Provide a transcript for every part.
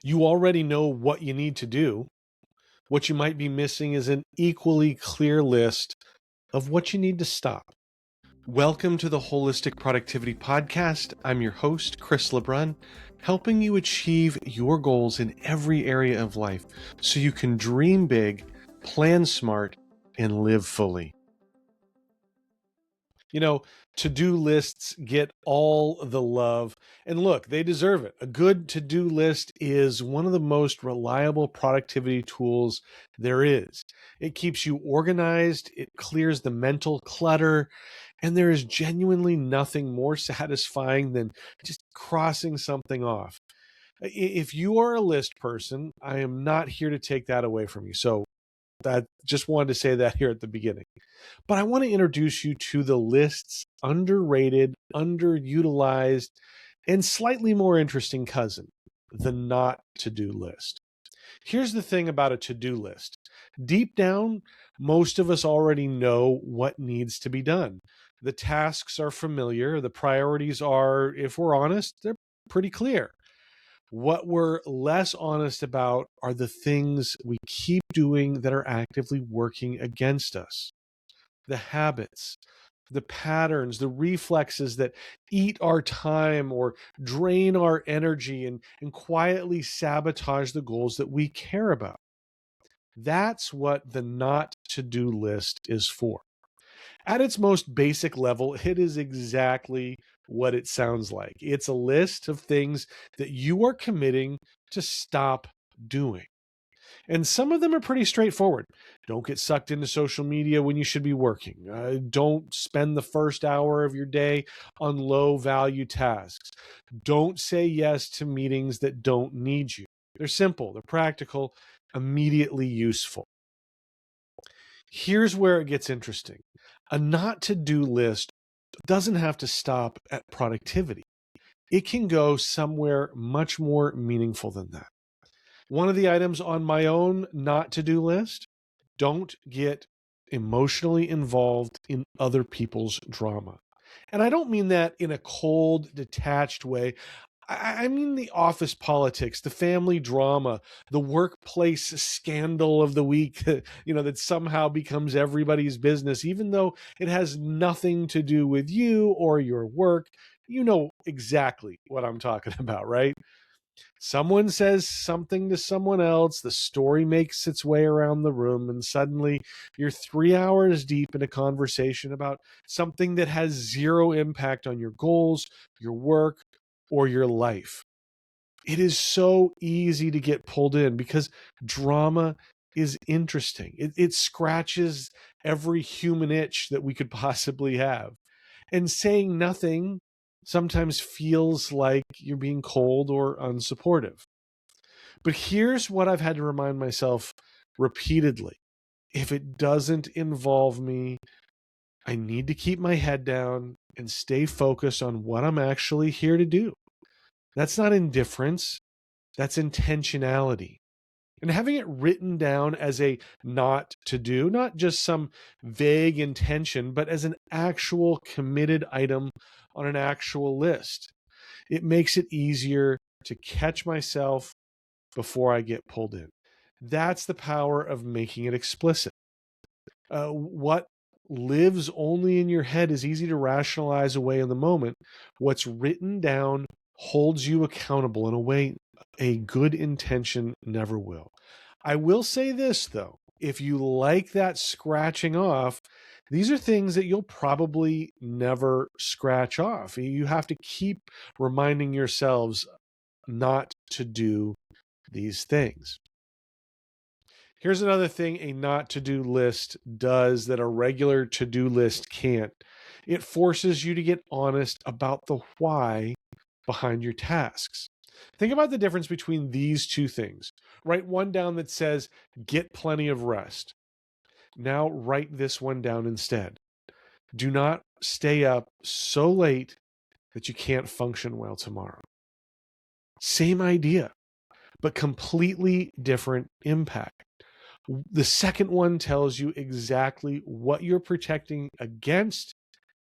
You already know what you need to do. What you might be missing is an equally clear list of what you need to stop. Welcome to the Wholistic Productivity Podcast. I'm your host, Chris LeBrun, helping you achieve your goals in every area of life so you can dream big, plan smart, and live fully. You know, to-do lists get all the love, and look, they deserve it. A good to-do list is one of the most reliable productivity tools there is. It keeps you organized, it clears the mental clutter, and there is genuinely nothing more satisfying than just crossing something off. If you are a list person, I am not here to take that away from you. So I just wanted to say that here at the beginning. But I want to introduce you to the list's underrated, underutilized, and slightly more interesting cousin, the not to-do list. Here's the thing about a to-do list. Deep down, most of us already know what needs to be done. The tasks are familiar. The priorities are, if we're honest, they're pretty clear. What we're less honest about are the things we keep doing that are actively working against us. The habits, the patterns, the reflexes that eat our time or drain our energy and quietly sabotage the goals that we care about. That's what the not to-do list is for. At its most basic level, it is exactly what it sounds like. It's a list of things that you are committing to stop doing. And some of them are pretty straightforward. Don't get sucked into social media when you should be working. Don't spend the first hour of your day on low value tasks. Don't say yes to meetings that don't need you. They're simple, they're practical, immediately useful. Here's where it gets interesting. A not to-do list doesn't have to stop at productivity. It can go somewhere much more meaningful than that. One of the items on my own not to-do list, don't get emotionally involved in other people's drama. And I don't mean that in a cold, detached way. I mean the office politics, the family drama, the workplace scandal of the week, that somehow becomes everybody's business, even though it has nothing to do with you or your work. You know exactly what I'm talking about, right? Someone says something to someone else, the story makes its way around the room, and suddenly you're 3 hours deep in a conversation about something that has zero impact on your goals, your work, or your life. It is so easy to get pulled in because drama is interesting. It scratches every human itch that we could possibly have. And saying nothing sometimes feels like you're being cold or unsupportive. But here's what I've had to remind myself repeatedly. If it doesn't involve me, I need to keep my head down and stay focused on what I'm actually here to do. That's not indifference, that's intentionality. And having it written down as a not to do, not just some vague intention, but as an actual committed item on an actual list, it makes it easier to catch myself before I get pulled in. That's the power of making it explicit. What lives only in your head is easy to rationalize away in the moment. What's written down holds you accountable in a way a good intention never will. I will say this, though. If you like that scratching off, these are things that you'll probably never scratch off. You have to keep reminding yourselves not to do these things. Here's another thing a not to-do list does that a regular to-do list can't. It forces you to get honest about the why behind your tasks. Think about the difference between these two things. Write one down that says, get plenty of rest. Now write this one down instead. Do not stay up so late that you can't function well tomorrow. Same idea, but completely different impact. The second one tells you exactly what you're protecting against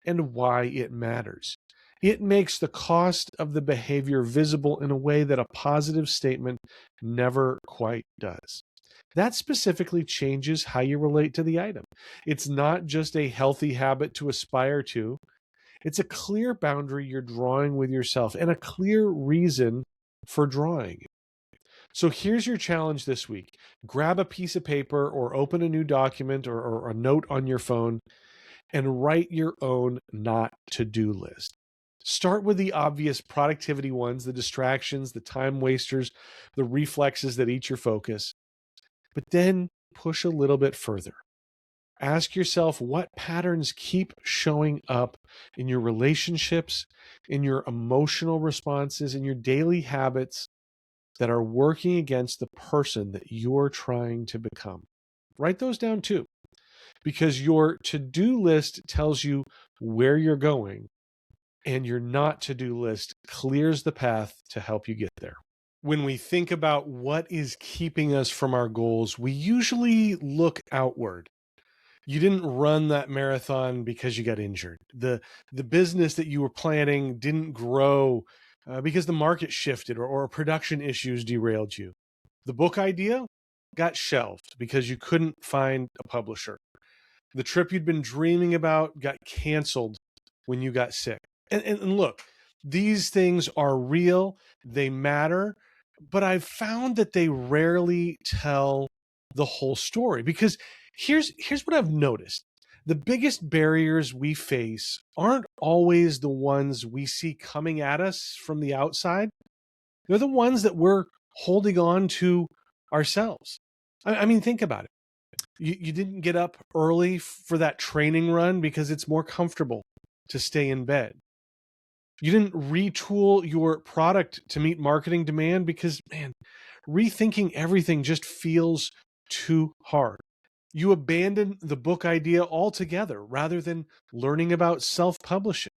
and why it matters. It makes the cost of the behavior visible in a way that a positive statement never quite does. That specifically changes how you relate to the item. It's not just a healthy habit to aspire to, it's a clear boundary you're drawing with yourself and a clear reason for drawing it. So here's your challenge this week. Grab a piece of paper or open a new document or a note on your phone and write your own not to-do list. Start with the obvious productivity ones, the distractions, the time wasters, the reflexes that eat your focus. But then push a little bit further. Ask yourself what patterns keep showing up in your relationships, in your emotional responses, in your daily habits that are working against the person that you're trying to become. Write those down too, because your to-do list tells you where you're going, and your not to-do list clears the path to help you get there. When we think about what is keeping us from our goals, we usually look outward. You didn't run that marathon because you got injured. The business that you were planning didn't grow because the market shifted or production issues derailed you. The book idea got shelved because you couldn't find a publisher. The trip you'd been dreaming about got canceled when you got sick. And look, these things are real, they matter, but I've found that they rarely tell the whole story, because here's what I've noticed. The biggest barriers we face aren't always the ones we see coming at us from the outside. They're the ones that we're holding on to ourselves. I mean, think about it. You didn't get up early for that training run because it's more comfortable to stay in bed. You didn't retool your product to meet marketing demand because, man, rethinking everything just feels too hard. You abandoned the book idea altogether rather than learning about self-publishing.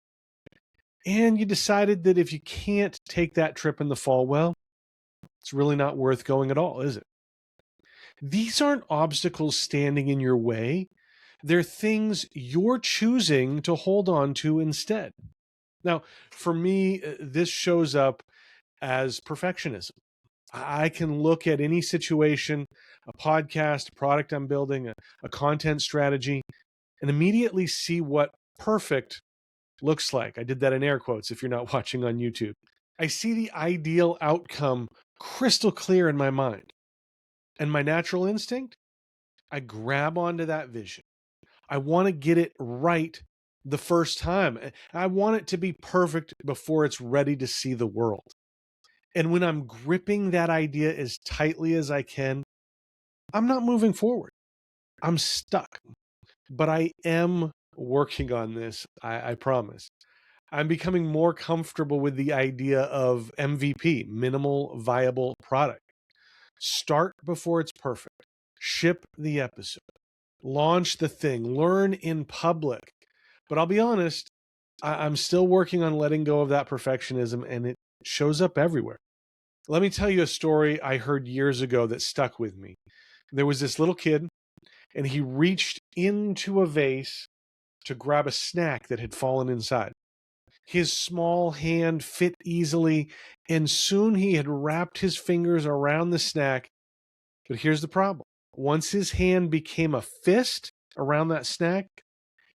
And you decided that if you can't take that trip in the fall, well, it's really not worth going at all, is it? These aren't obstacles standing in your way. They're things you're choosing to hold on to instead. Now, for me, this shows up as perfectionism. I can look at any situation, a podcast, a product I'm building, a content strategy, and immediately see what perfect looks like. I did that in air quotes if you're not watching on YouTube. I see the ideal outcome crystal clear in my mind. And my natural instinct, I grab onto that vision. I want to get it right the first time. I want it to be perfect before it's ready to see the world. And when I'm gripping that idea as tightly as I can, I'm not moving forward. I'm stuck. But I am working on this, I promise. I'm becoming more comfortable with the idea of MVP, minimal viable product. Start before it's perfect. Ship the episode. Launch the thing. Learn in public. But I'll be honest, I'm still working on letting go of that perfectionism, and it shows up everywhere. Let me tell you a story I heard years ago that stuck with me. There was this little kid, and he reached into a vase to grab a snack that had fallen inside. His small hand fit easily, and soon he had wrapped his fingers around the snack. But here's the problem. Once his hand became a fist around that snack,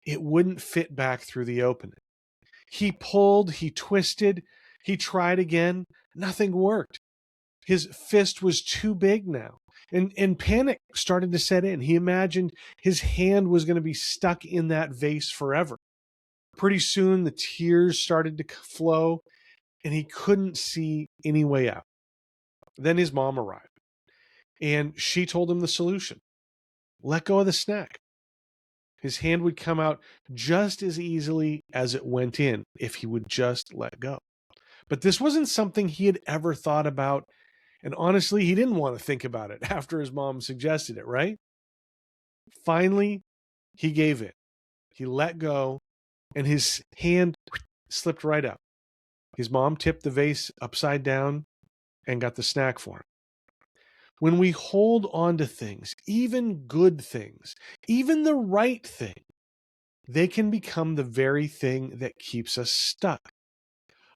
it wouldn't fit back through the opening. He pulled, he twisted, he tried again. Nothing worked. His fist was too big now. And panic started to set in. He imagined his hand was going to be stuck in that vase forever. Pretty soon, the tears started to flow, and he couldn't see any way out. Then his mom arrived, and she told him the solution. Let go of the snack. His hand would come out just as easily as it went in if he would just let go. But this wasn't something he had ever thought about. And honestly, he didn't want to think about it after his mom suggested it, right? Finally, he gave in. He let go, and his hand slipped right out. His mom tipped the vase upside down and got the snack for him. When we hold on to things, even good things, even the right thing, they can become the very thing that keeps us stuck.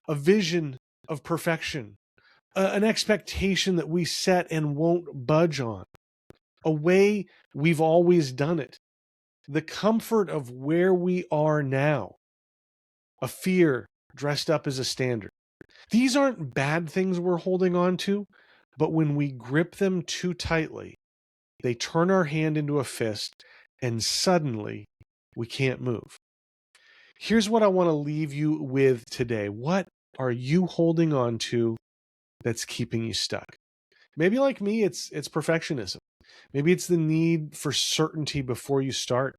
a vision of perfection, an expectation that we set and won't budge on, a way we've always done it, the comfort of where we are now, a fear dressed up as a standard. These aren't bad things we're holding on to, but when we grip them too tightly, they turn our hand into a fist and suddenly we can't move. Here's what I want to leave you with today. What are you holding on to that's keeping you stuck? Maybe like me, it's perfectionism. Maybe it's the need for certainty before you start.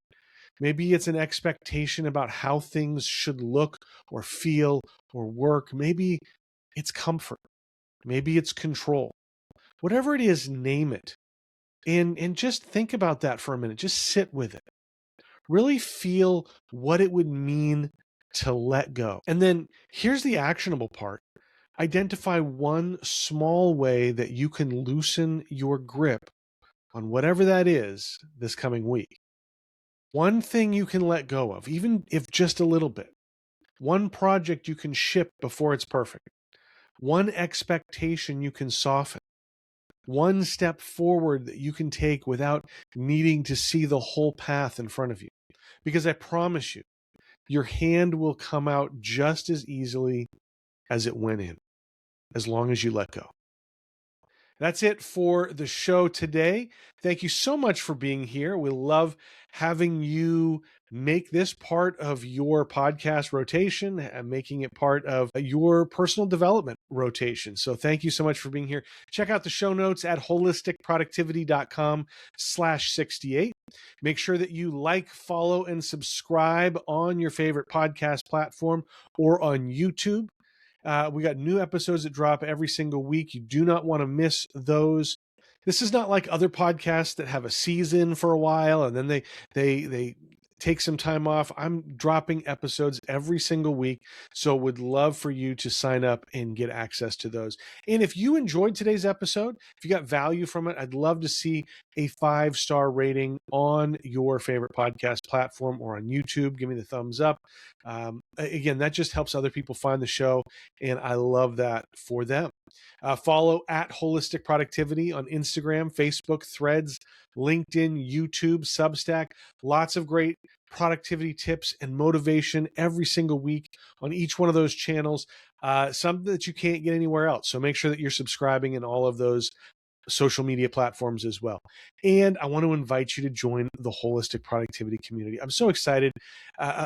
Maybe it's an expectation about how things should look or feel or work. Maybe it's comfort. Maybe it's control. Whatever it is, name it. And just think about that for a minute. Just sit with it. Really feel what it would mean to let go. And then here's the actionable part. Identify one small way that you can loosen your grip on whatever that is this coming week. One thing you can let go of, even if just a little bit. One project you can ship before it's perfect. One expectation you can soften. One step forward that you can take without needing to see the whole path in front of you. Because I promise you, your hand will come out just as easily as it went in, as long as you let go. That's it for the show today. Thank you so much for being here. We love having you make this part of your podcast rotation and making it part of your personal development rotation. So thank you so much for being here. Check out the show notes at holisticproductivity.com/68. Make sure that you like, follow, and subscribe on your favorite podcast platform or on YouTube. We got new episodes that drop every single week. You do not want to miss those. This is not like other podcasts that have a season for a while and then they take some time off. I'm dropping episodes every single week, so would love for you to sign up and get access to those. And if you enjoyed today's episode, if you got value from it, I'd love to see a 5-star rating on your favorite podcast platform or on YouTube. Give me the thumbs up. Again, that just helps other people find the show, and I love that for them. Follow at Wholistic Productivity on Instagram, Facebook, Threads, LinkedIn, YouTube, Substack. Lots of great productivity tips and motivation every single week on each one of those channels, some that you can't get anywhere else. So make sure that you're subscribing in all of those social media platforms as well. And I want to invite you to join the Holistic Productivity community. I'm so excited.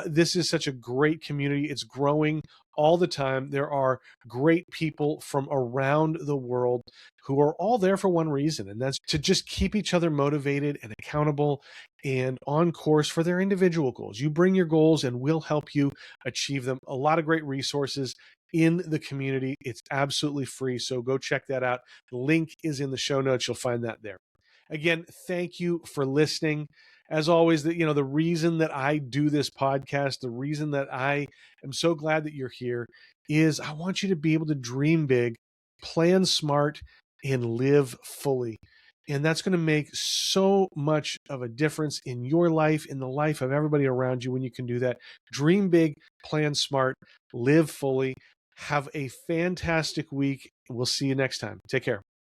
This is such a great community. It's growing all the time. There are great people from around the world who are all there for one reason, and that's to just keep each other motivated and accountable and on course for their individual goals. You bring your goals and we'll help you achieve them. A lot of great resources in the community. It's absolutely free, so go check that out. The link is in the show notes. You'll find that there. Again, thank you for listening. As always, the reason that I do this podcast, the reason that I am so glad that you're here is I want you to be able to dream big, plan smart, and live fully. And that's going to make so much of a difference in your life, in the life of everybody around you when you can do that. Dream big, plan smart, live fully. Have a fantastic week. We'll see you next time. Take care.